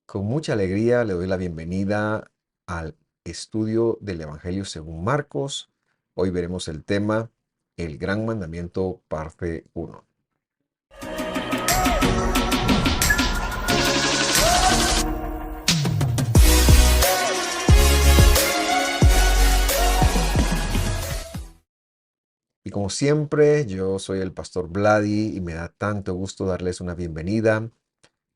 Con mucha alegría le doy la bienvenida al estudio del Evangelio según Marcos. Hoy veremos el tema El Gran Mandamiento, parte uno. Y como siempre, yo soy el pastor Vladi y me da tanto gusto darles una bienvenida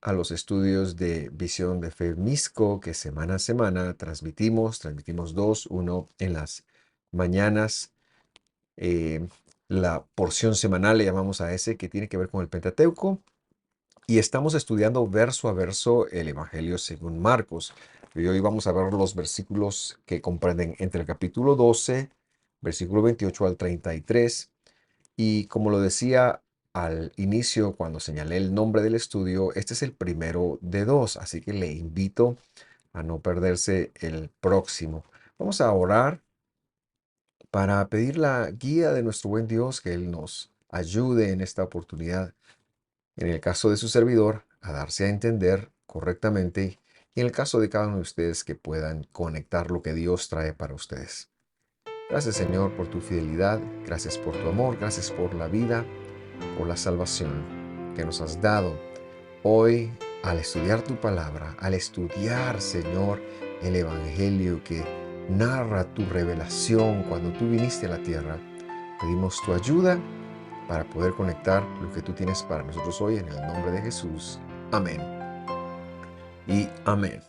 a los estudios de Visión de Fe Misco que semana a semana transmitimos dos, uno en las mañanas. eh, la porción semanal le llamamos a ese que tiene que ver con el Pentateuco y estamos estudiando verso a verso el Evangelio según Marcos. Y hoy vamos a ver los versículos que comprenden entre el capítulo 12, versículo 28 al 33. Y como lo decía al inicio, cuando señalé el nombre del estudio, este es el primero de dos, así que le invito a no perderse el próximo. Vamos a orar para pedir la guía de nuestro buen Dios, que Él nos ayude en esta oportunidad, en el caso de su servidor, a darse a entender correctamente, y en el caso de cada uno de ustedes que puedan conectar lo que Dios trae para ustedes. Gracias, Señor, por tu fidelidad, gracias por tu amor, gracias por la vida, por la salvación que nos has dado. Hoy, al estudiar tu palabra, al estudiar, Señor, el Evangelio que narra tu revelación cuando tú viniste a la tierra, pedimos tu ayuda para poder conectar lo que tú tienes para nosotros hoy en el nombre de Jesús. Amén y amén.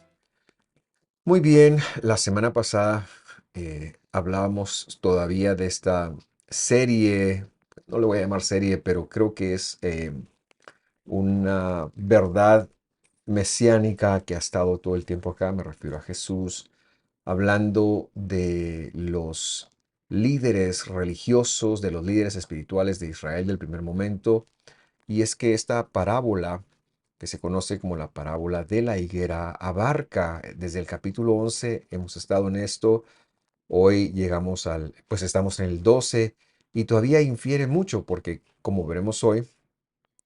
Muy bien, la semana pasada hablábamos todavía de esta serie, no le voy a llamar serie, pero creo que es una verdad mesiánica que ha estado todo el tiempo acá, me refiero a Jesús, hablando de los líderes religiosos, de los líderes espirituales de Israel del primer momento. Y es que esta parábola, que se conoce como la parábola de la higuera, abarca desde el capítulo 11, hemos estado en esto, hoy llegamos pues estamos en el 12 y todavía infiere mucho porque, como veremos hoy,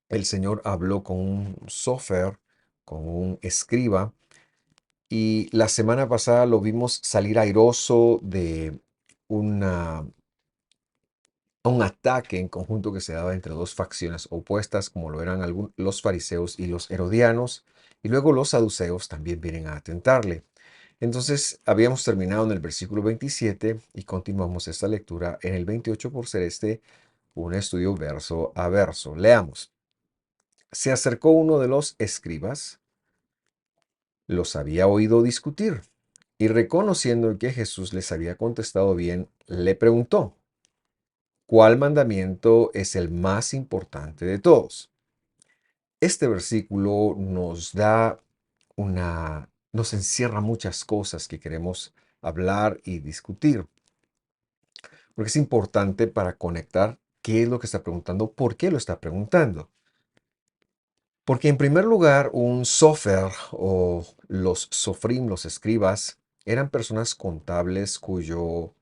el Señor habló con un sofer, con un escriba, y la semana pasada lo vimos salir airoso de una un ataque en conjunto que se daba entre dos facciones opuestas, como lo eran los fariseos y los herodianos, y luego los saduceos también vienen a atentarle. Entonces, habíamos terminado en el versículo 27 y continuamos esta lectura en el 28 por ser un estudio verso a verso. Leamos. Se acercó uno de los escribas, los había oído discutir, y reconociendo que Jesús les había contestado bien, le preguntó, ¿cuál mandamiento es el más importante de todos? Este versículo nos encierra muchas cosas que queremos hablar y discutir, porque es importante para conectar qué es lo que está preguntando, por qué lo está preguntando. Porque en primer lugar, un sofer o los sofrim, los escribas, eran personas contables cuyo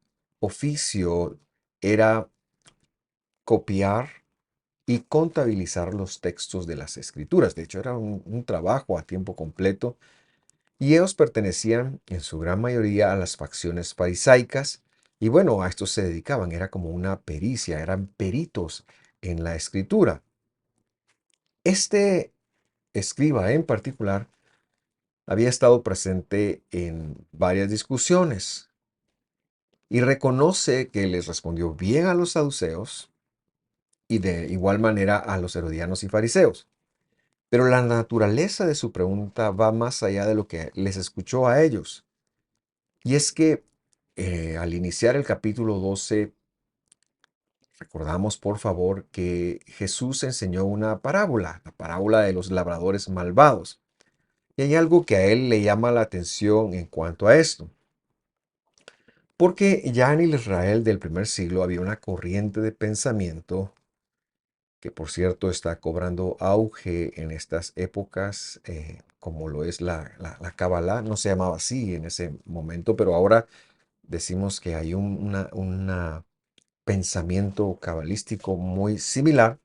oficio era copiar y contabilizar los textos de las escrituras. De hecho, era un trabajo a tiempo completo y ellos pertenecían en su gran mayoría a las facciones farisaicas y bueno, a esto se dedicaban, era como una pericia, eran peritos en la escritura. Este escriba en particular había estado presente en varias discusiones y reconoce que les respondió bien a los saduceos y de igual manera a los herodianos y fariseos. Pero la naturaleza de su pregunta va más allá de lo que les escuchó a ellos. Y es que al iniciar el capítulo 12, recordamos por favor que Jesús enseñó una parábola, la parábola de los labradores malvados. Y hay algo que a él le llama la atención en cuanto a esto. Porque ya en el Israel del primer siglo había una corriente de pensamiento que por cierto está cobrando auge en estas épocas, como lo es la Kabbalah. No se llamaba así en ese momento, pero ahora decimos que hay un pensamiento cabalístico muy similar.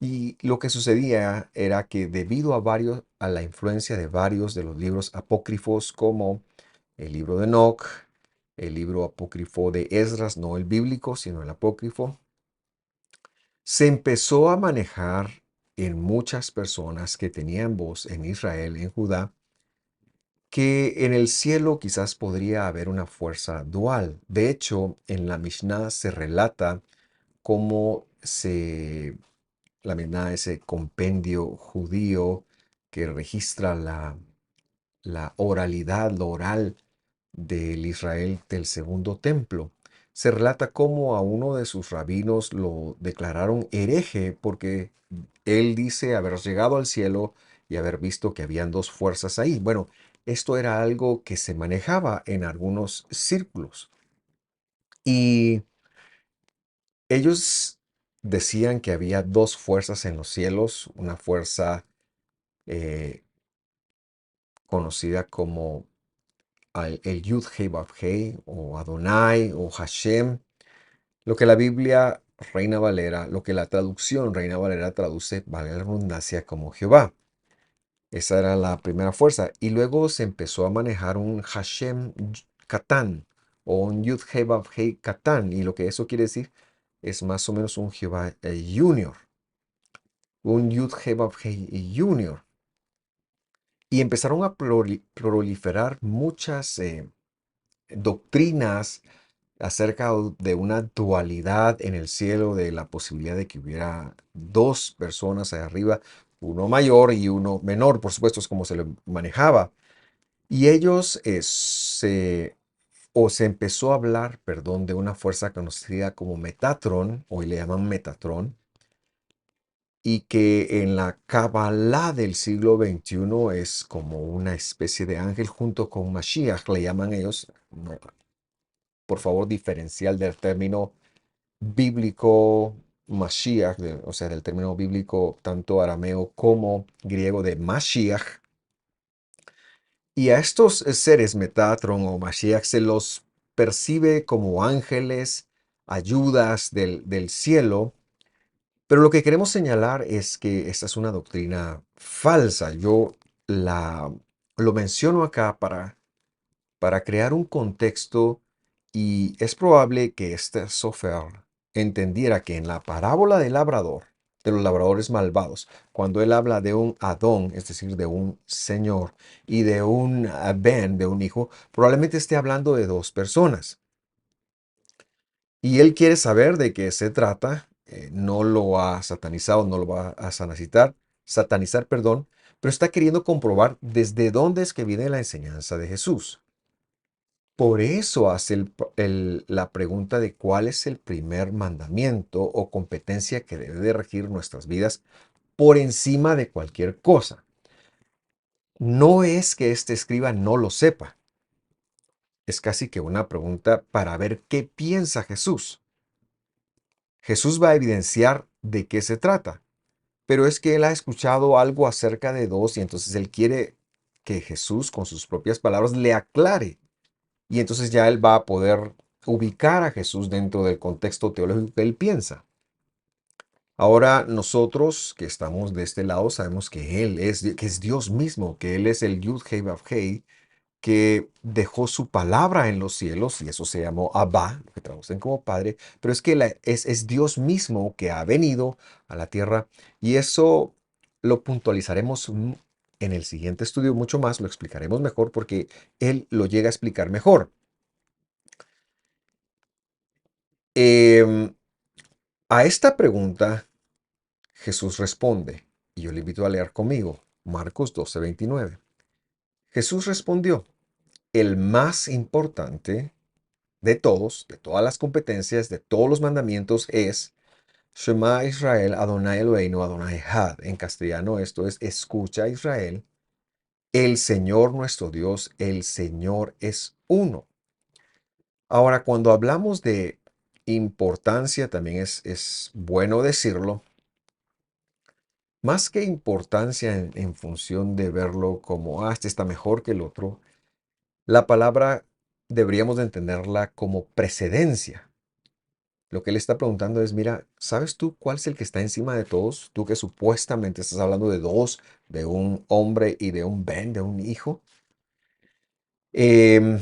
Y lo que sucedía era que debido a la influencia de varios de los libros apócrifos como el libro de Enoch, el libro apócrifo de Esdras, no el bíblico, sino el apócrifo, se empezó a manejar en muchas personas que tenían voz en Israel, en Judá, que en el cielo quizás podría haber una fuerza dual. De hecho, en la Mishnah se relata cómo la Mishnah, ese compendio judío que registra la oralidad, lo oral del Israel del segundo templo. Se relata cómo a uno de sus rabinos lo declararon hereje porque él dice haber llegado al cielo y haber visto que habían dos fuerzas ahí. Bueno, esto era algo que se manejaba en algunos círculos y ellos decían que había dos fuerzas en los cielos, una fuerza eh, conocida como el Yud-Heh Vav-Heh o Adonai o Hashem, lo que la Biblia Reina Valera, lo que la traducción Reina Valera traduce, vale la redundancia, como Jehová. Esa era la primera fuerza. Y luego se empezó a manejar un Hashem Katán o un Yud-Heh Vav-Heh Katán. Y lo que eso quiere decir es más o menos un Jehová Junior, un Yud-Heh Vav-Heh Junior. Y empezaron a proliferar muchas doctrinas acerca de una dualidad en el cielo, de la posibilidad de que hubiera dos personas allá arriba, uno mayor y uno menor, por supuesto, es como se le manejaba. Y ellos se empezó a hablar, perdón, de una fuerza conocida como Metatron, hoy le llaman Metatron, y que en la Kabbalah del siglo XXI es como una especie de ángel junto con Mashiach, le llaman ellos, por favor, diferencial del término bíblico Mashiach, o sea, del término bíblico tanto arameo como griego de Mashiach. Y a estos seres, Metatron o Mashiach, se los percibe como ángeles, ayudas del cielo. Pero lo que queremos señalar es que esta es una doctrina falsa. Yo la, lo menciono acá para crear un contexto y es probable que este Sofer entendiera que en la parábola del labrador, de los labradores malvados, cuando él habla de un Adón, es decir, de un señor, y de un Ben, de un hijo, probablemente esté hablando de dos personas. Y él quiere saber de qué se trata, no lo ha satanizado, no lo va a satanizar, perdón, pero está queriendo comprobar desde dónde es que viene la enseñanza de Jesús. Por eso hace la pregunta de cuál es el primer mandamiento o competencia que debe de regir nuestras vidas por encima de cualquier cosa. No es que este escriba no lo sepa, es casi que una pregunta para ver qué piensa Jesús. Jesús va a evidenciar de qué se trata, pero es que él ha escuchado algo acerca de dos y entonces él quiere que Jesús con sus propias palabras le aclare. Y entonces ya él va a poder ubicar a Jesús dentro del contexto teológico que él piensa. Ahora nosotros que estamos de este lado sabemos que que es Dios mismo, que Él es el Yud Hei Vav Hei, que dejó su palabra en los cielos, y eso se llamó Abba, lo que traducen como Padre, pero es que es Dios mismo que ha venido a la tierra, y eso lo puntualizaremos en el siguiente estudio mucho más, lo explicaremos mejor porque Él lo llega a explicar mejor. Em, a esta pregunta Jesús responde, y yo le invito a leer conmigo, Marcos 12:29. Jesús respondió, el más importante de todos, de todas las competencias, de todos los mandamientos es Shema Israel, Adonai Eloheinu, Adonai Had. En castellano esto es escucha Israel, el Señor nuestro Dios, el Señor es uno. Ahora, cuando hablamos de importancia, también es bueno decirlo, más que importancia en función de verlo como, este está mejor que el otro, la palabra deberíamos de entenderla como precedencia. Lo que él está preguntando es, mira, ¿sabes tú cuál es el que está encima de todos? Tú que supuestamente estás hablando de dos, de un hombre y de un Ben, de un hijo. Em,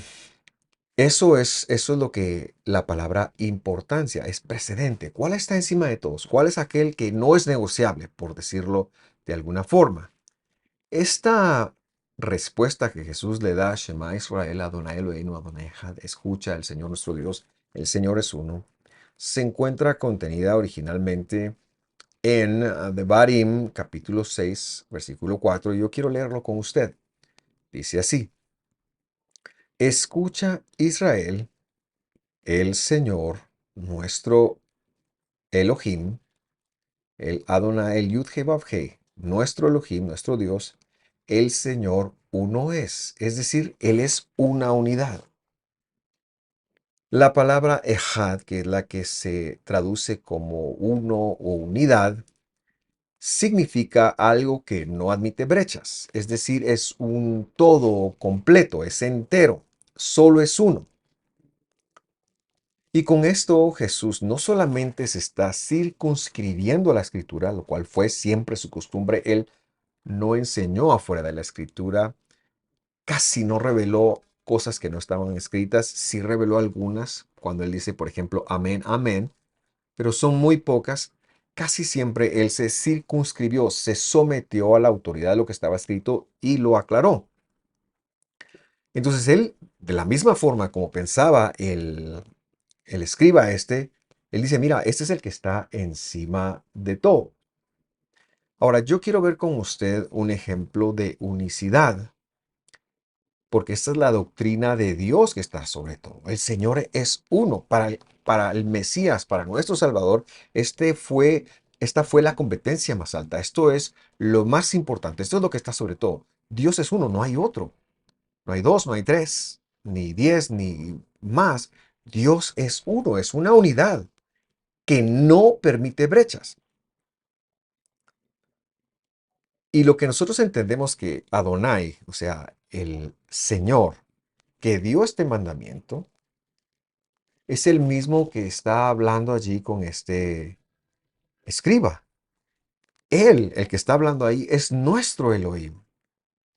eso es lo que la palabra importancia es precedente. ¿Cuál está encima de todos? ¿Cuál es aquel que no es negociable, por decirlo de alguna forma? Esta respuesta que Jesús le da a Shema Israel, Adonai Eloheinu, Adonai Echad, escucha el Señor nuestro Dios, el Señor es uno, se encuentra contenida originalmente en Devarim, capítulo 6, versículo 4. Y yo quiero leerlo con usted. Dice así: Escucha, Israel, el Señor nuestro Elohim, el Adonai, el Yud-Heh-Vav-Heh, nuestro Elohim, nuestro Dios, el Señor uno es decir, Él es una unidad. La palabra Ejad, que es la que se traduce como uno o unidad, significa algo que no admite brechas, es decir, es un todo completo, es entero, solo es uno. Y con esto Jesús no solamente se está circunscribiendo a la escritura, lo cual fue siempre su costumbre. Él no enseñó afuera de la escritura, casi no reveló cosas que no estaban escritas, sí reveló algunas cuando él dice, por ejemplo, amén, amén, pero son muy pocas. Casi siempre él se circunscribió, se sometió a la autoridad de lo que estaba escrito y lo aclaró. Entonces él, de la misma forma como pensaba el escriba este, él dice, mira, este es el que está encima de todo. Ahora, yo quiero ver con usted un ejemplo de unicidad, porque esta es la doctrina de Dios que está sobre todo. El Señor es uno. Para el Mesías, para nuestro Salvador, esta fue la competencia más alta. Esto es lo más importante. Esto es lo que está sobre todo. Dios es uno, no hay otro. No hay dos, no hay tres, ni 10, ni más. Dios es uno, es una unidad que no permite brechas. Y lo que nosotros entendemos que Adonai, o sea, el Señor, que dio este mandamiento, es el mismo que está hablando allí con este escriba. Él, el que está hablando ahí, es nuestro Elohim.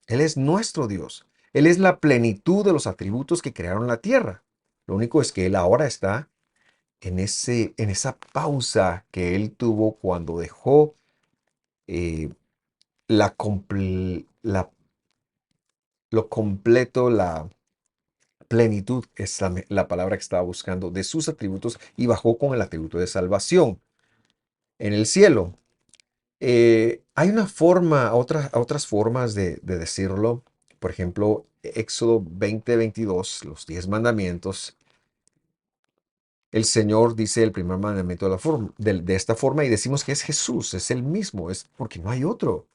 Él es nuestro Dios. Él es la plenitud de los atributos que crearon la tierra. Lo único es que Él ahora está en esa pausa que Él tuvo cuando dejó eh, lo completo, la plenitud, es la palabra que estaba buscando, de sus atributos y bajó con el atributo de salvación en el cielo. Hay una forma, otras formas de decirlo. Por ejemplo, Éxodo 20:22, los 10 mandamientos. El Señor dice el primer mandamiento de esta forma y decimos que es Jesús, es el mismo, es porque no hay otro,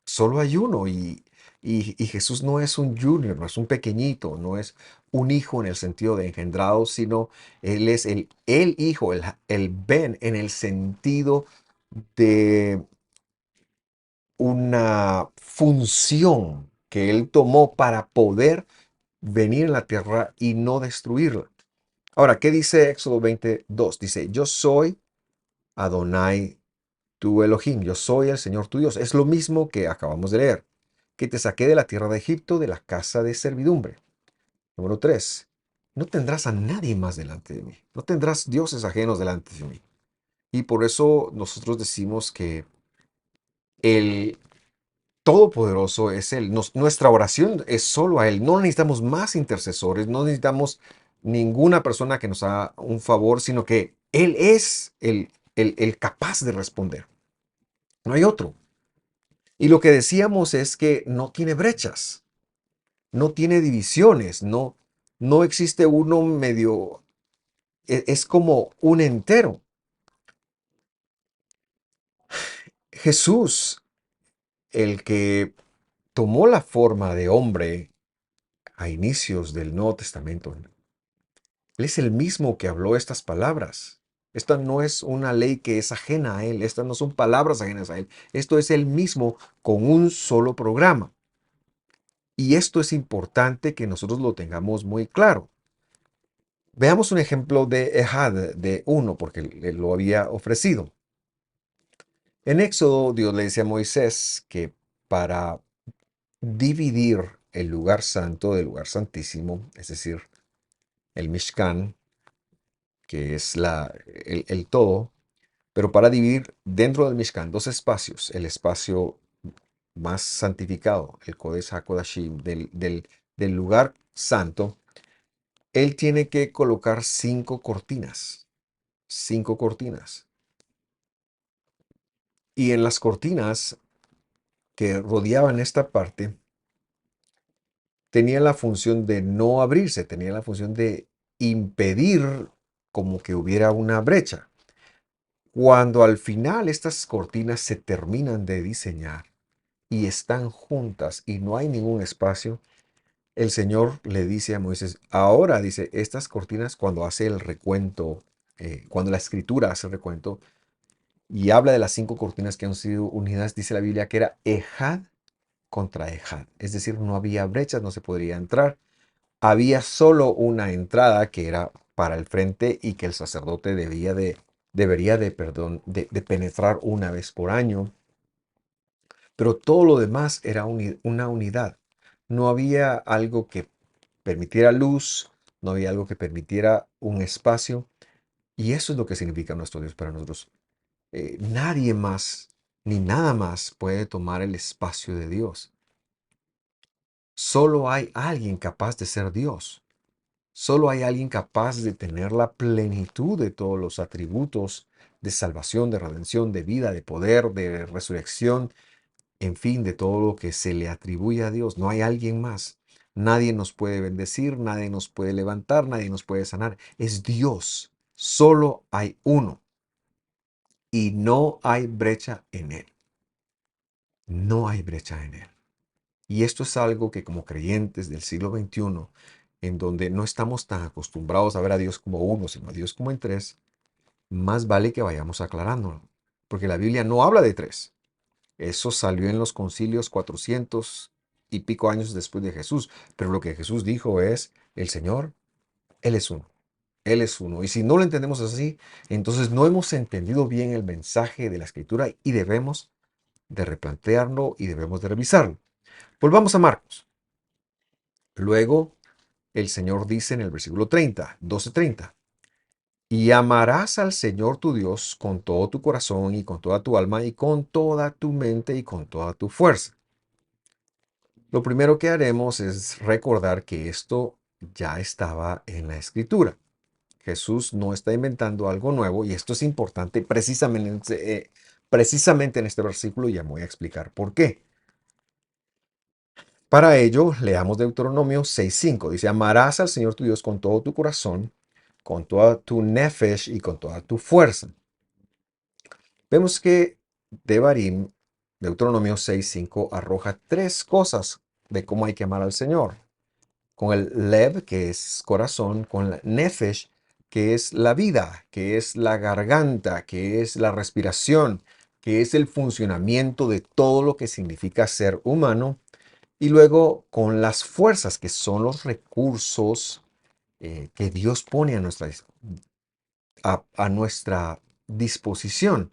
solo hay uno y Jesús no es un junior, no es un pequeñito, no es un hijo en el sentido de engendrado, sino Él es el hijo, el Ben en el sentido de una función que Él tomó para poder venir en la tierra y no destruirla. Ahora, ¿qué dice Éxodo 22? Dice, yo soy Adonai tu Elohim, yo soy el Señor tu Dios. Es lo mismo que acabamos de leer, que te saqué de la tierra de Egipto, de la casa de servidumbre. Número 3, no tendrás a nadie más delante de mí, no tendrás dioses ajenos delante de mí. Y por eso nosotros decimos que el Todopoderoso es Él. Nuestra oración es solo a Él. No necesitamos más intercesores, no necesitamos ninguna persona que nos haga un favor, sino que Él es el capaz de responder. No hay otro. Y lo que decíamos es que no tiene brechas, no tiene divisiones, no existe uno medio, es como un entero. Jesús, el que tomó la forma de hombre a inicios del Nuevo Testamento, Él es el mismo que habló estas palabras. Esta no es una ley que es ajena a Él. Estas no son palabras ajenas a Él. Esto es Él mismo con un solo programa. Y esto es importante que nosotros lo tengamos muy claro. Veamos un ejemplo de Ehad, de uno, porque él lo había ofrecido. En Éxodo, Dios le dice a Moisés que para dividir el lugar santo del lugar santísimo, es decir, el Mishkan, que es el todo, pero para dividir dentro del Mishkan dos espacios, el espacio más santificado, el Kodesh HaKodashim, del lugar santo, él tiene que colocar cinco cortinas. Y en las cortinas que rodeaban esta parte, tenían la función de no abrirse, tenían la función de impedir como que hubiera una brecha. Cuando al final estas cortinas se terminan de diseñar y están juntas y no hay ningún espacio, el Señor le dice a Moisés, ahora dice, estas cortinas cuando hace el recuento, cuando la escritura hace el recuento y habla de las cinco cortinas que han sido unidas, dice la Biblia que era Ejad contra Ejad. Es decir, no había brechas, no se podría entrar. Había solo una entrada que era para el frente y que el sacerdote debería de penetrar una vez por año. Pero todo lo demás era una unidad. No había algo que permitiera luz, no había algo que permitiera un espacio. Y eso es lo que significa nuestro Dios para nosotros. Nadie más ni nada más puede tomar el espacio de Dios. Solo hay alguien capaz de ser Dios. Solo hay alguien capaz de tener la plenitud de todos los atributos de salvación, de redención, de vida, de poder, de resurrección, en fin, de todo lo que se le atribuye a Dios. No hay alguien más. Nadie nos puede bendecir, nadie nos puede levantar, nadie nos puede sanar. Es Dios. Solo hay uno. Y no hay brecha en él. No hay brecha en él. Y esto es algo que como creyentes del siglo XXI, en donde no estamos tan acostumbrados a ver a Dios como uno, sino a Dios como en tres, más vale que vayamos aclarándolo. Porque la Biblia no habla de tres. Eso salió en los concilios 400 y pico años después de Jesús. Pero lo que Jesús dijo es, el Señor, Él es uno. Él es uno. Y si no lo entendemos así, entonces no hemos entendido bien el mensaje de la Escritura y debemos de replantearlo y debemos de revisarlo. Volvamos a Marcos. Luego, el Señor dice en el versículo 30, 12:30, y amarás al Señor tu Dios con todo tu corazón y con toda tu alma y con toda tu mente y con toda tu fuerza. Lo primero que haremos es recordar que esto ya estaba en la Escritura. Jesús no está inventando algo nuevo y esto es importante precisamente en este versículo y ya me voy a explicar por qué. Para ello, leamos Deuteronomio 6:5. Dice, amarás al Señor tu Dios con todo tu corazón, con toda tu nefesh y con toda tu fuerza. Vemos que Devarim, Deuteronomio 6:5, arroja tres cosas de cómo hay que amar al Señor. Con el lev, que es corazón, con la nefesh, que es la vida, que es la garganta, que es la respiración, que es el funcionamiento de todo lo que significa ser humano, y luego con las fuerzas, que son los recursos que Dios pone a nuestra disposición.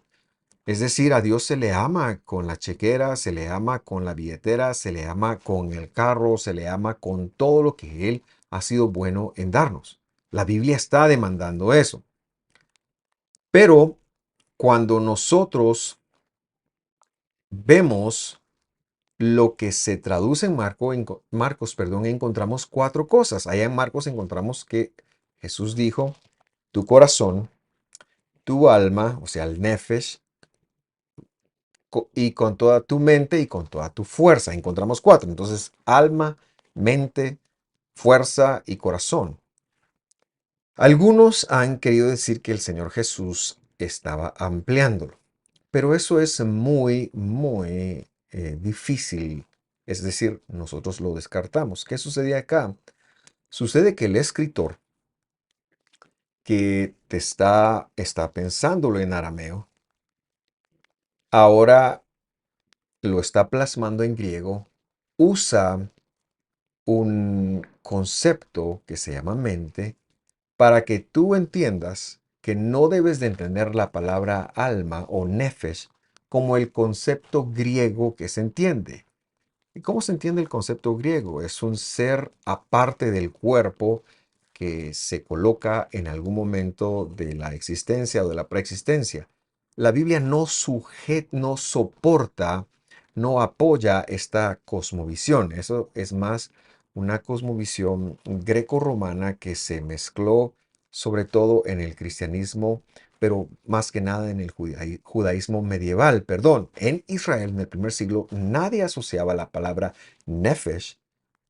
Es decir, a Dios se le ama con la chequera, se le ama con la billetera, se le ama con el carro, se le ama con todo lo que Él ha sido bueno en darnos. La Biblia está demandando eso. Pero cuando nosotros vemos lo que se traduce en Marcos, perdón, encontramos cuatro cosas. Allá en Marcos encontramos que Jesús dijo, tu corazón, tu alma, o sea, el nefesh, y con toda tu mente y con toda tu fuerza. Encontramos cuatro. Entonces, alma, mente, fuerza y corazón. Algunos han querido decir que el Señor Jesús estaba ampliándolo, pero eso es muy difícil. Es decir, nosotros lo descartamos. ¿Qué sucede acá? Sucede que el escritor que está pensándolo en arameo, ahora lo está plasmando en griego, usa un concepto que se llama mente para que tú entiendas que no debes de entender la palabra alma o nefesh como el concepto griego que se entiende. ¿Y cómo se entiende el concepto griego? Es un ser aparte del cuerpo que se coloca en algún momento de la existencia o de la preexistencia. La Biblia no soporta, no apoya esta cosmovisión. Eso es más una cosmovisión greco-romana que se mezcló sobre todo en el cristianismo, pero más que nada en el judaísmo medieval. Perdón, en Israel en el primer siglo nadie asociaba la palabra nefesh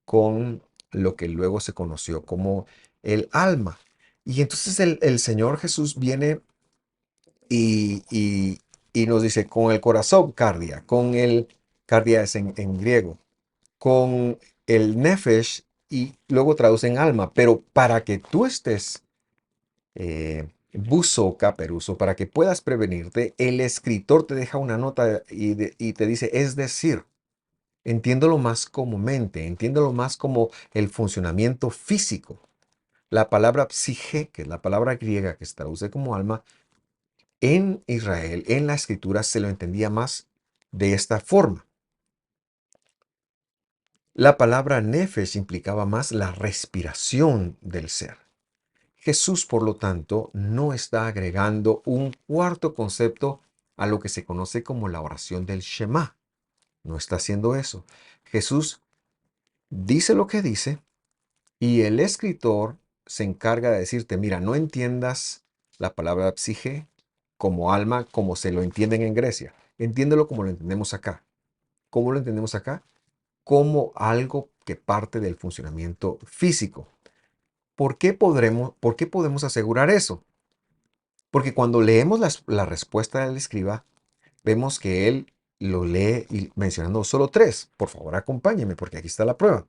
con lo que luego se conoció como el alma. Y entonces el Señor Jesús viene y, y nos dice, con el corazón, cardia, con el, cardia es en griego, con el nefesh y luego traducen alma, pero para que tú estés buzo caperuso, para que puedas prevenirte, el escritor te deja una nota y te dice, es decir, entiéndelo más como mente, entiéndelo más como el funcionamiento físico. La palabra psique, que es la palabra griega que se traduce como alma, en Israel, en la escritura, se lo entendía más de esta forma. La palabra nefesh implicaba más la respiración del ser. Jesús, por lo tanto, no está agregando un cuarto concepto a lo que se conoce como la oración del Shema. No está haciendo eso. Jesús dice lo que dice y el escritor se encarga de decirte, mira, no entiendas la palabra psique como alma, como se lo entienden en Grecia. Entiéndelo como lo entendemos acá. ¿Cómo lo entendemos acá? Como algo que parte del funcionamiento físico. ¿Por qué podemos asegurar eso? Porque cuando leemos la respuesta del escriba, vemos que él lo lee y mencionando solo tres. Por favor, acompáñeme porque aquí está la prueba.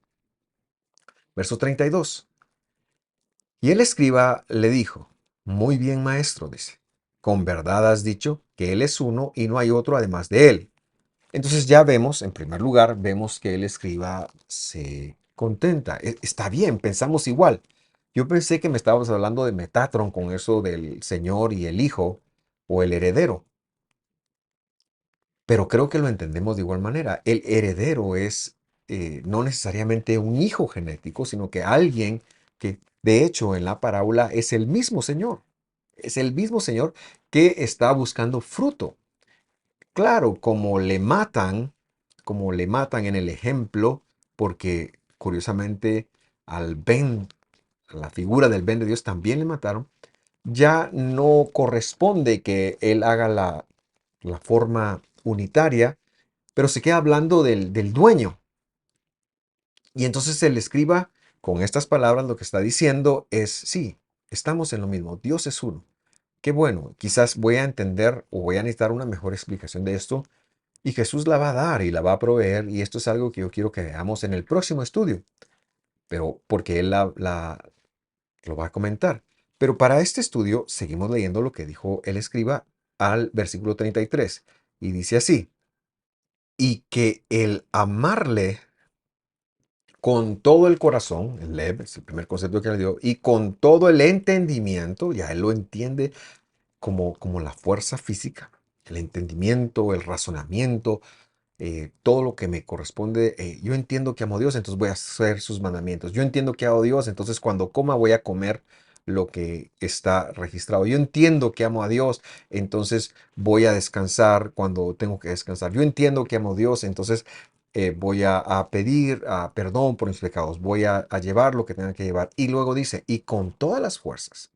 Verso 32. Y el escriba le dijo, muy bien, maestro, dice, con verdad has dicho que él es uno y no hay otro además de él. Entonces ya vemos, en primer lugar, vemos que el escriba se contenta. Está bien, pensamos igual. Yo pensé que me estabas hablando de Metatron con eso del Señor y el Hijo o el heredero, pero creo que lo entendemos de igual manera. El heredero es no necesariamente un hijo genético, sino que alguien que de hecho en la parábola es el mismo Señor. Es el mismo Señor que está buscando fruto. Claro, como le matan en el ejemplo, porque curiosamente al Ben, a la figura del Ben de Dios también le mataron, ya no corresponde que él haga la forma unitaria, pero se queda hablando del dueño. Y entonces el escriba, con estas palabras, lo que está diciendo es, sí, estamos en lo mismo, Dios es uno. Qué bueno, quizás voy a entender o voy a necesitar una mejor explicación de esto y Jesús la va a dar y la va a proveer y esto es algo que yo quiero que veamos en el próximo estudio, pero porque Él lo va a comentar. Pero para este estudio seguimos leyendo lo que dijo el escriba al versículo 33 y dice así, y que el amarle con todo el corazón, el lev, es el primer concepto que le dio, y con todo el entendimiento, ya Él lo entiende como la fuerza física, el entendimiento, el razonamiento, todo lo que me corresponde. Yo entiendo que amo a Dios, entonces voy a hacer sus mandamientos. Yo entiendo que amo a Dios, entonces cuando coma voy a comer lo que está registrado. Yo entiendo que amo a Dios, entonces voy a descansar cuando tengo que descansar. Yo entiendo que amo a Dios, entonces voy a pedir perdón por mis pecados. Voy a llevar lo que tenga que llevar. Y luego dice, y con todas las fuerzas.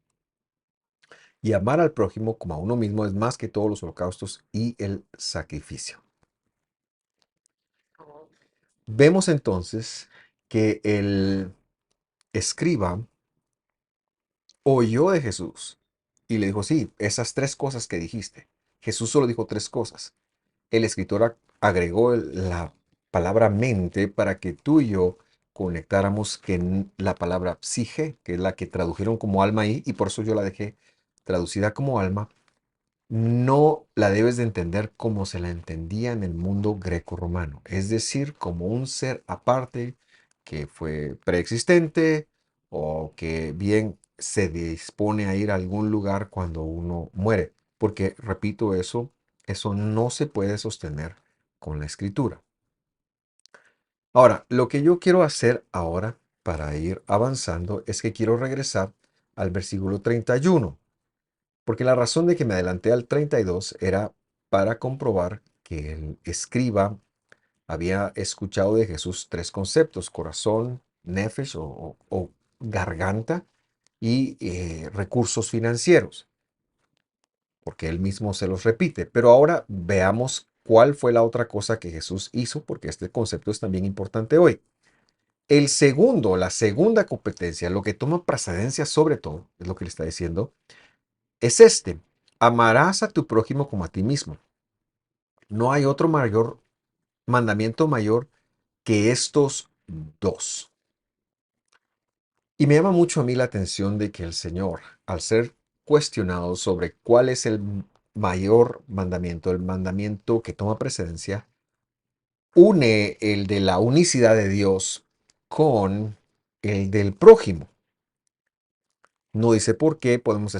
Y amar al prójimo como a uno mismo es más que todos los holocaustos y el sacrificio. Vemos entonces que el escriba oyó de Jesús y le dijo, sí, esas tres cosas que dijiste. Jesús solo dijo tres cosas. El escritor agregó la palabra mente para que tú y yo conectáramos que la palabra psique, que es la que tradujeron como alma ahí, y por eso yo la dejé traducida como alma, no la debes de entender como se la entendía en el mundo greco-romano, es decir, como un ser aparte que fue preexistente o que bien se dispone a ir a algún lugar cuando uno muere. Porque, repito, eso no se puede sostener con la escritura. Ahora, lo que yo quiero hacer ahora para ir avanzando es que quiero regresar al versículo 31, porque la razón de que me adelanté al 32 era para comprobar que el escriba había escuchado de Jesús tres conceptos: corazón, nefesh o garganta, y recursos financieros, porque él mismo se los repite. Pero ahora veamos cuál fue la otra cosa que Jesús hizo, porque este concepto es también importante hoy. La segunda competencia, lo que toma precedencia sobre todo, es lo que le está diciendo, es este: amarás a tu prójimo como a ti mismo. No hay otro mandamiento mayor que estos dos. Y me llama mucho a mí la atención de que el Señor, al ser cuestionado sobre cuál es el mayor mandamiento, el mandamiento que toma precedencia, une el de la unicidad de Dios con el del prójimo. No dice por qué, podemos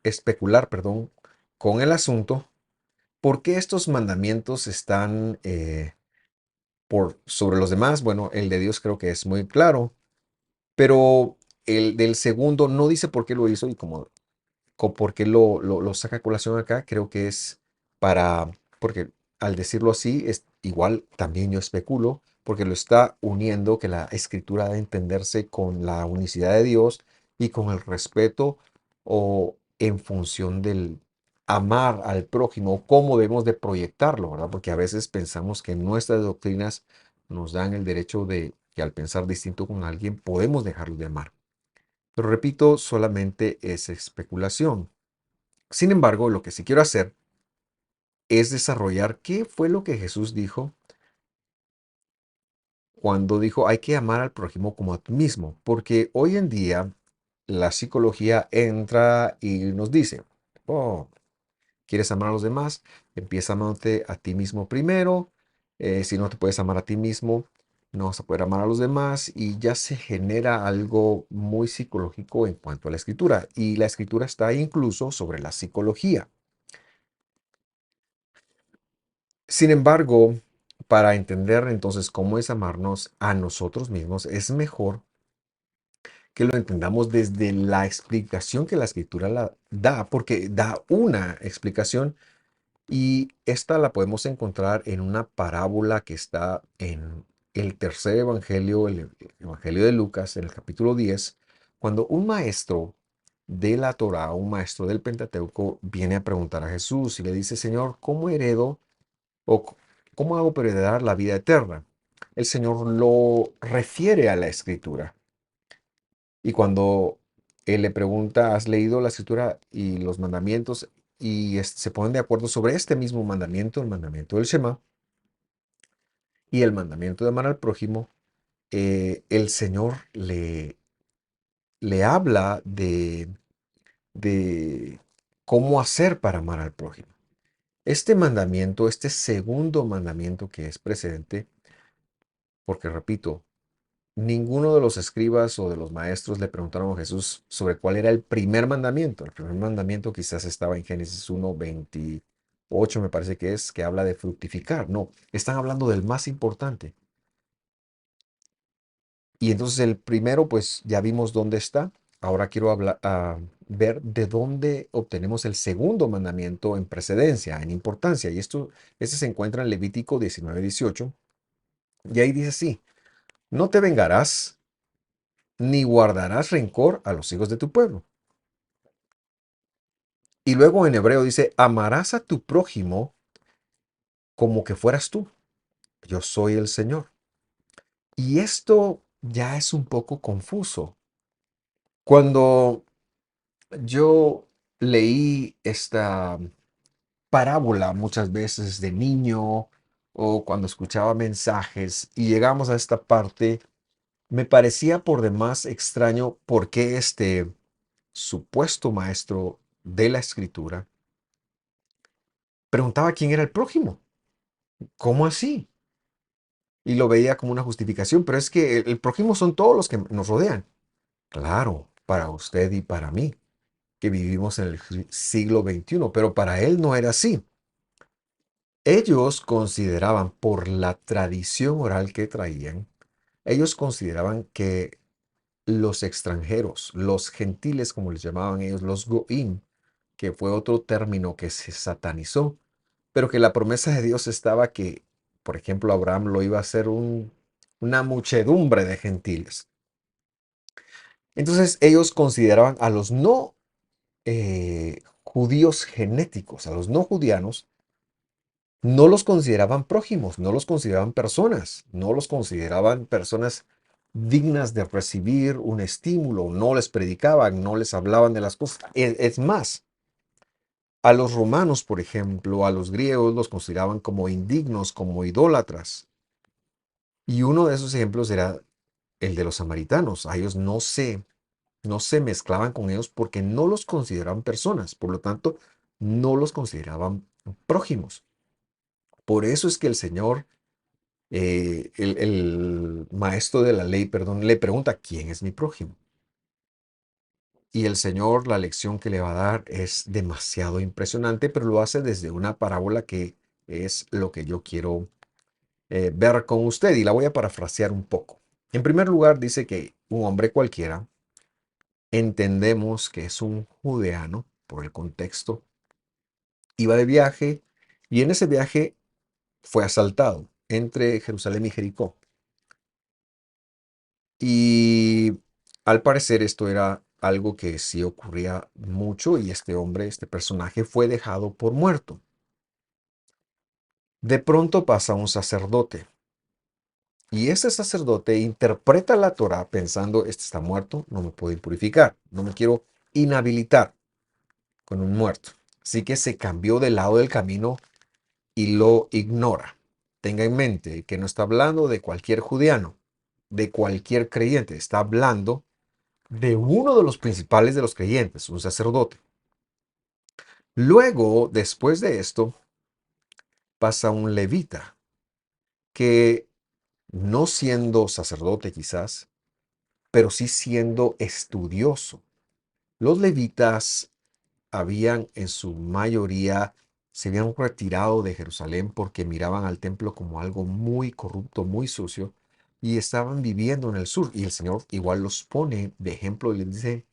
especular, perdón, con el asunto, por qué estos mandamientos están sobre los demás. Bueno, el de Dios creo que es muy claro, pero el del segundo no dice por qué lo hizo, y como por qué lo saca a colación acá, creo que es porque al decirlo así, es igual también yo especulo, porque lo está uniendo, que la escritura ha de entenderse con la unicidad de Dios y con el respeto, o en función del amar al prójimo, cómo debemos de proyectarlo, ¿verdad? Porque a veces pensamos que nuestras doctrinas nos dan el derecho de que al pensar distinto con alguien podemos dejarlo de amar. Pero repito, solamente es especulación. Sin embargo, lo que sí quiero hacer es desarrollar qué fue lo que Jesús dijo cuando dijo hay que amar al prójimo como a ti mismo. Porque hoy en día la psicología entra y nos dice: oh, ¿quieres amar a los demás? Empieza amándote a ti mismo primero. Si no te puedes amar a ti mismo, no vas a poder amar a los demás. Y ya se genera algo muy psicológico en cuanto a la escritura. Y la escritura está incluso sobre la psicología. Sin embargo, para entender entonces cómo es amarnos a nosotros mismos, es mejor que lo entendamos desde la explicación que la escritura la da, porque da una explicación, y esta la podemos encontrar en una parábola que está en el tercer evangelio, el evangelio de Lucas, en el capítulo 10, cuando un maestro de la Torá, un maestro del Pentateuco, viene a preguntar a Jesús y le dice: Señor, ¿cómo heredo o cómo hago para heredar la vida eterna? El Señor lo refiere a la escritura. Y cuando él le pregunta: ¿has leído la escritura y los mandamientos? Y se ponen de acuerdo sobre este mismo mandamiento, el mandamiento del Shema y el mandamiento de amar al prójimo. El Señor le habla de cómo hacer para amar al prójimo. Este mandamiento, este segundo mandamiento que es precedente, porque repito, ninguno de los escribas o de los maestros le preguntaron a Jesús sobre cuál era el primer mandamiento. El primer mandamiento quizás estaba en Génesis 1:28, me parece que es, que habla de fructificar. No, están hablando del más importante. Y entonces el primero, pues ya vimos dónde está. Ahora quiero ver de dónde obtenemos el segundo mandamiento en precedencia, en importancia. Y este se encuentra en Levítico 19:18. Y ahí dice así: no te vengarás ni guardarás rencor a los hijos de tu pueblo. Y luego en hebreo dice: amarás a tu prójimo como que fueras tú. Yo soy el Señor. Y esto ya es un poco confuso. Cuando yo leí esta parábola muchas veces de niño, o cuando escuchaba mensajes y llegamos a esta parte, me parecía por demás extraño por qué este supuesto maestro de la escritura preguntaba quién era el prójimo. ¿Cómo así? Y lo veía como una justificación, pero es que el prójimo son todos los que nos rodean. Claro, para usted y para mí, que vivimos en el siglo XXI, pero para él no era así. Ellos consideraban, por la tradición oral que traían, ellos consideraban que los extranjeros, los gentiles, como les llamaban ellos, los goim, que fue otro término que se satanizó, pero que la promesa de Dios estaba que, por ejemplo, Abraham lo iba a hacer una muchedumbre de gentiles. Entonces ellos consideraban a los no judíos genéticos, a los no judianos, no los consideraban prójimos, no los consideraban personas, no los consideraban personas dignas de recibir un estímulo, no les predicaban, no les hablaban de las cosas. Es más, a los romanos, por ejemplo, a los griegos los consideraban como indignos, como idólatras. Y uno de esos ejemplos era el de los samaritanos. A ellos no se mezclaban con ellos porque no los consideraban personas, por lo tanto, no los consideraban prójimos. Por eso es que el Señor, el maestro de la ley, perdón, le pregunta, ¿quién es mi prójimo? Y el Señor, la lección que le va a dar es demasiado impresionante, pero lo hace desde una parábola que es lo que yo quiero ver con usted y la voy a parafrasear un poco. En primer lugar, dice que un hombre cualquiera, entendemos que es un judeano por el contexto, iba de viaje y en ese viaje fue asaltado entre Jerusalén y Jericó. Y al parecer esto era algo que sí ocurría mucho y este hombre, este personaje fue dejado por muerto. De pronto pasa un sacerdote y ese sacerdote interpreta la Torá pensando, este está muerto, no me puedo impurificar, no me quiero inhabilitar con un muerto. Así que se cambió del lado del camino y lo ignora. Tenga en mente que no está hablando de cualquier judeano, de cualquier creyente, está hablando de uno de los principales de los creyentes, un sacerdote. Luego, después de esto, pasa un levita que, no siendo sacerdote quizás, pero sí siendo estudioso. Los levitas habían en su mayoría, se habían retirado de Jerusalén porque miraban al templo como algo muy corrupto, muy sucio, y estaban viviendo en el sur. Y el Señor igual los pone de ejemplo y les dice,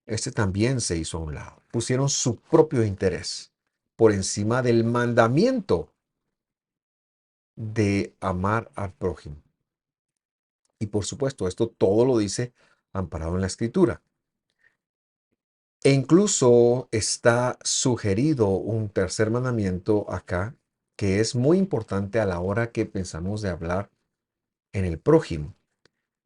este también se hizo a un lado. Pusieron su propio interés por encima del mandamiento de amar al prójimo. Y por supuesto, esto todo lo dice amparado en la Escritura. E incluso está sugerido un tercer mandamiento acá que es muy importante a la hora que pensamos de hablar en el prójimo.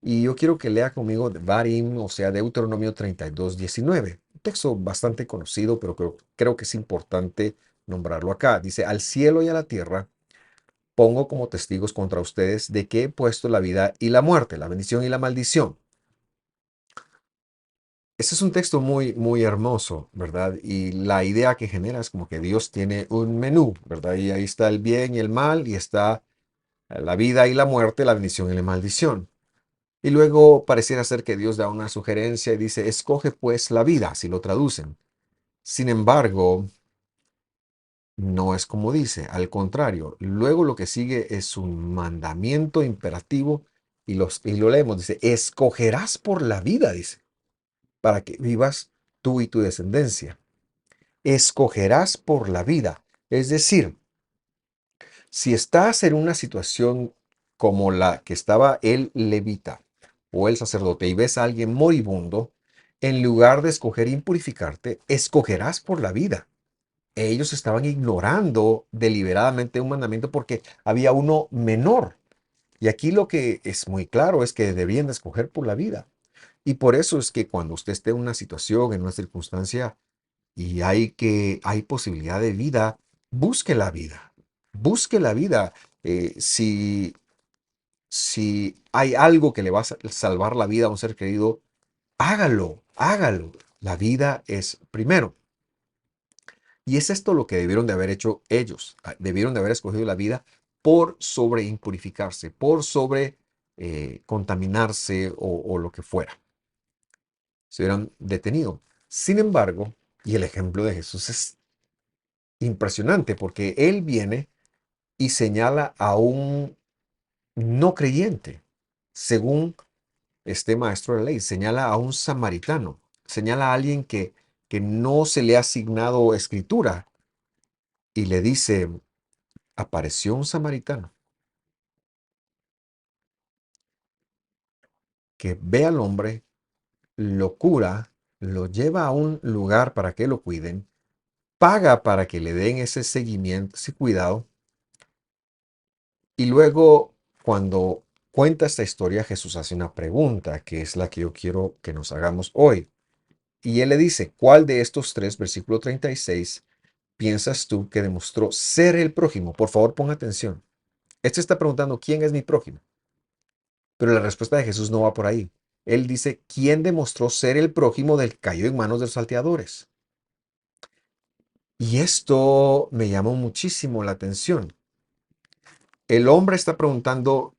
Y yo quiero que lea conmigo Devarim, o sea, Deuteronomio 32:19. Un texto bastante conocido, pero creo que es importante nombrarlo acá. Dice, al cielo y a la tierra pongo como testigos contra ustedes de que he puesto la vida y la muerte, la bendición y la maldición. Ese es un texto muy, muy hermoso, ¿verdad? Y la idea que genera es como que Dios tiene un menú, ¿verdad? Y ahí está el bien y el mal, y está la vida y la muerte, la bendición y la maldición. Y luego pareciera ser que Dios da una sugerencia y dice, escoge pues la vida, así lo traducen. Sin embargo, no es como dice, al contrario, luego lo que sigue es un mandamiento imperativo y lo leemos, dice, escogerás por la vida, dice, para que vivas tú y tu descendencia. Escogerás por la vida. Es decir, si estás en una situación como la que estaba el levita o el sacerdote y ves a alguien moribundo, en lugar de escoger impurificarte, escogerás por la vida. Ellos estaban ignorando deliberadamente un mandamiento porque había uno menor. Y aquí lo que es muy claro es que debían de escoger por la vida. Y por eso es que cuando usted esté en una situación, en una circunstancia y hay posibilidad de vida, busque la vida. Busque la vida. Si hay algo que le va a salvar la vida a un ser querido, hágalo, hágalo. La vida es primero. Y es esto lo que debieron de haber hecho ellos. Debieron de haber escogido la vida por sobre impurificarse, por sobre contaminarse o lo que fuera. se hubieran detenido. Sin embargo, y el ejemplo de Jesús es impresionante porque él viene y señala a un no creyente, según este maestro de la ley, señala a un samaritano, señala a alguien que no se le ha asignado escritura y le dice, apareció un samaritano que ve al hombre, lo cura, lo lleva a un lugar para que lo cuiden, paga para que le den ese seguimiento, ese cuidado, y luego cuando cuenta esta historia, Jesús hace una pregunta, que es la que yo quiero que nos hagamos hoy. Y él le dice, ¿cuál de estos tres, versículo 36, piensas tú que demostró ser el prójimo? Por favor, ponga atención. Este está preguntando, ¿quién es mi prójimo? Pero la respuesta de Jesús no va por ahí. Él dice, ¿quién demostró ser el prójimo del que cayó en manos de los salteadores? Y esto me llamó muchísimo la atención. El hombre está preguntando,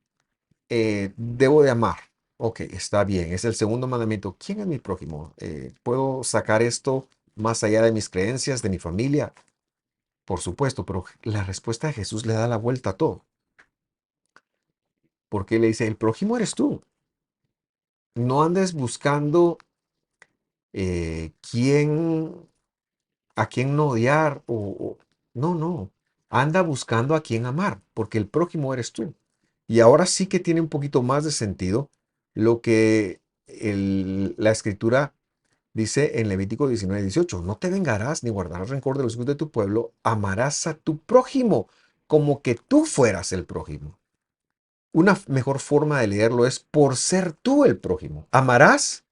¿debo de amar? Ok, está bien, es el segundo mandamiento. ¿Quién es mi prójimo? ¿Puedo sacar esto más allá de mis creencias, de mi familia? Por supuesto, pero la respuesta de Jesús le da la vuelta a todo. Porque le dice, el prójimo eres tú. No andes buscando quién, a quién no odiar no, no. Anda buscando a quién amar, porque el prójimo eres tú. Y ahora sí que tiene un poquito más de sentido lo que la escritura dice en Levítico 19:18. No te vengarás ni guardarás rencor de los hijos de tu pueblo, amarás a tu prójimo como que tú fueras el prójimo. Una mejor forma de leerlo es por ser tú el prójimo. Amarás,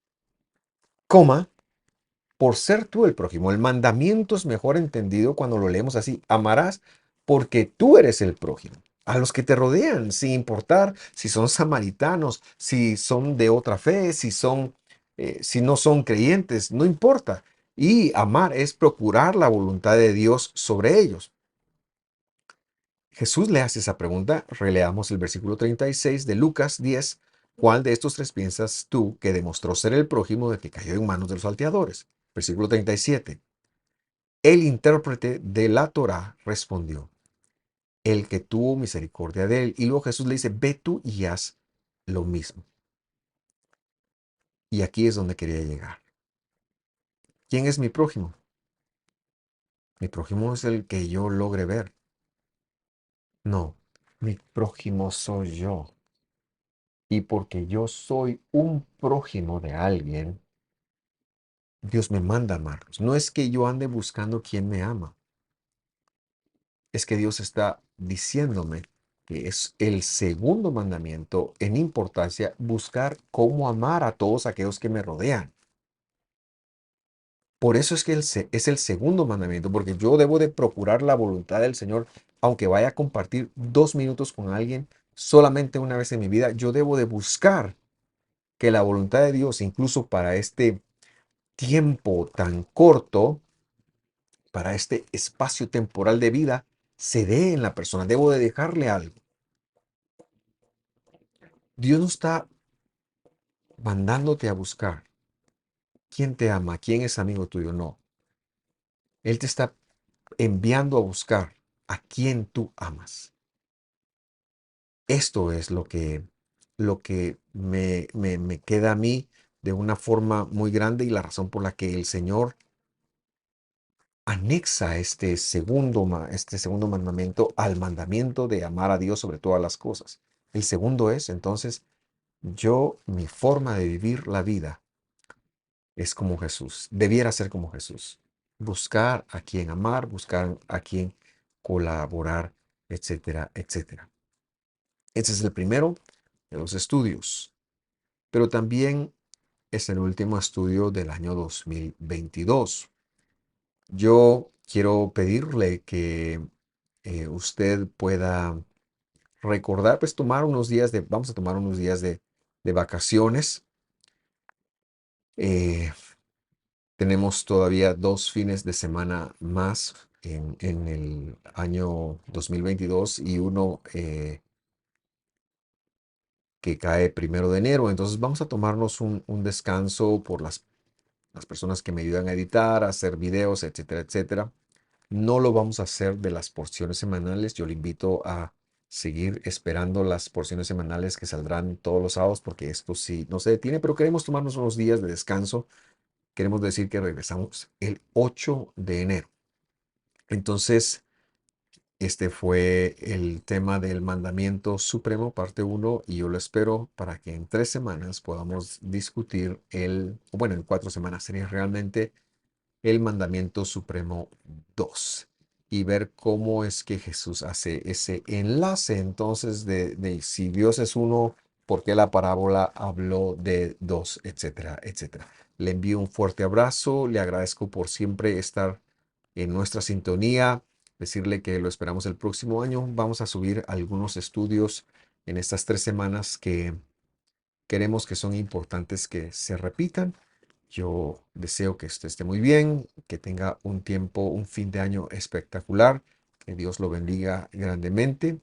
coma, por ser tú el prójimo. El mandamiento es mejor entendido cuando lo leemos así. Amarás porque tú eres el prójimo. A los que te rodean, sin importar si son samaritanos, si son de otra fe, si no son creyentes, no importa. Y amar es procurar la voluntad de Dios sobre ellos. Jesús le hace esa pregunta. Releamos el versículo 36 de Lucas 10. ¿Cuál de estos tres piensas tú que demostró ser el prójimo de que cayó en manos de los salteadores? Versículo 37. El intérprete de la Torá respondió, el que tuvo misericordia de él. Y luego Jesús le dice, ve tú y haz lo mismo. Y aquí es donde quería llegar. ¿Quién es mi prójimo? Mi prójimo es el que yo logre ver. No, mi prójimo soy yo. Y porque yo soy un prójimo de alguien, Dios me manda a amarlos. No es que yo ande buscando quién me ama. Es que Dios está diciéndome que es el segundo mandamiento en importancia, buscar cómo amar a todos aquellos que me rodean. Por eso es que es el segundo mandamiento, porque yo debo de procurar la voluntad del Señor, aunque vaya a compartir 2 minutos con alguien solamente una vez en mi vida, yo debo de buscar que la voluntad de Dios, incluso para este tiempo tan corto, para este espacio temporal de vida, se dé en la persona. Debo de dejarle algo. Dios no está mandándote a buscar quién te ama, quién es amigo tuyo. No. Él te está enviando a buscar a quién tú amas. Esto es lo que me queda a mí de una forma muy grande y la razón por la que el Señor anexa este segundo mandamiento al mandamiento de amar a Dios sobre todas las cosas. El segundo es, entonces, mi forma de vivir la vida es como Jesús, debiera ser como Jesús. Buscar a quien amar, buscar a quien colaborar, etcétera, etcétera. Ese es el primero de los estudios, pero también es el último estudio del año 2022. Yo quiero pedirle que usted pueda recordar, pues vamos a tomar unos días de vacaciones. Eh, Tenemos todavía 2 fines de semana más en el año 2022 y uno que cae 1 de enero. Entonces vamos a tomarnos un descanso por las las personas que me ayudan a editar, a hacer videos, etcétera, etcétera. No lo vamos a hacer de las porciones semanales. Yo le invito a seguir esperando las porciones semanales que saldrán todos los sábados, porque esto sí no se detiene, pero queremos tomarnos unos días de descanso. Queremos decir que regresamos el 8 de enero. Entonces, este fue el tema del mandamiento supremo, parte uno, y yo lo espero para que en 3 semanas podamos discutir bueno, en 4 semanas sería realmente el mandamiento supremo 2 y ver cómo es que Jesús hace ese enlace entonces de si Dios es uno, por qué la parábola habló de dos, etcétera, etcétera. Le envío un fuerte abrazo, le agradezco por siempre estar en nuestra sintonía, decirle que lo esperamos el próximo año. Vamos a subir algunos estudios en estas 3 semanas que queremos que son importantes que se repitan. Yo deseo que usted esté muy bien, que tenga un tiempo, un fin de año espectacular, que Dios lo bendiga grandemente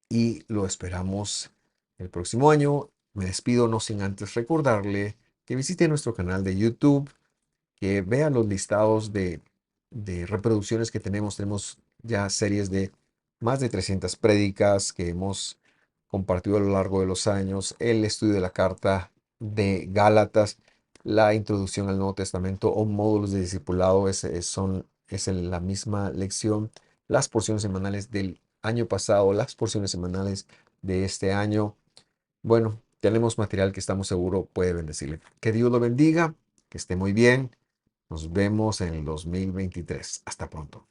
y lo esperamos el próximo año. Me despido no sin antes recordarle que visite nuestro canal de YouTube, que vea los listados de reproducciones que tenemos. Tenemos ya series de más de 300 prédicas que hemos compartido a lo largo de los años, el estudio de la carta de Gálatas, la introducción al Nuevo Testamento o módulos de discipulado, es la misma lección, las porciones semanales del año pasado, las porciones semanales de este año. Bueno, tenemos material que estamos seguros puede bendecirle. Que Dios lo bendiga, que esté muy bien. Nos vemos en el 2023. Hasta pronto.